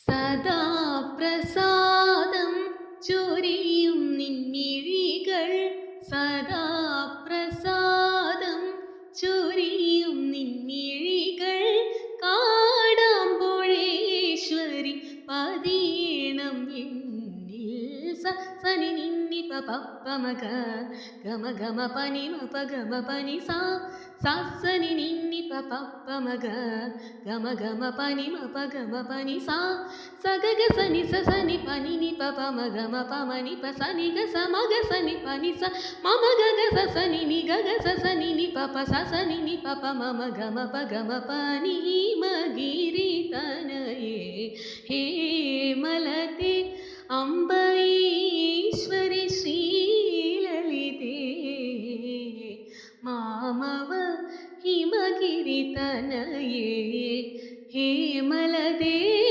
സദാ പ്രസാദം ചൊരിയും നിൻമിഴികൾ, സദാ പ്രസാദം ചൊരിയും നിൻമിഴികൾ, കാടാമ്പുഴേശ്വരി പതിയണം എന്നിൽ. സനി നിന്നി പപ്പ മഗ ഗമ ഗമ പനി മപ ഗമ പനി സാ സനി നിന്നി പപ്പ മഗ ഗമ ഗമ പനി മപ ഗമ പനി സാ സഗ സനി സനി പനി നി പപ മഗ മപ മനി പ സനി ഗ സ മഗ സനി പനി സ മമ ഗ സനി നി ഗ സനി നി പപ സനി നി പപ മമ ഗമ പ ഗമ പനി മഗിരി തനയേ ഹേ മലതേ അംബരീശ്വരി ശ്രീലളിതേ മാമവ ഹിമഗിരി തനയേ.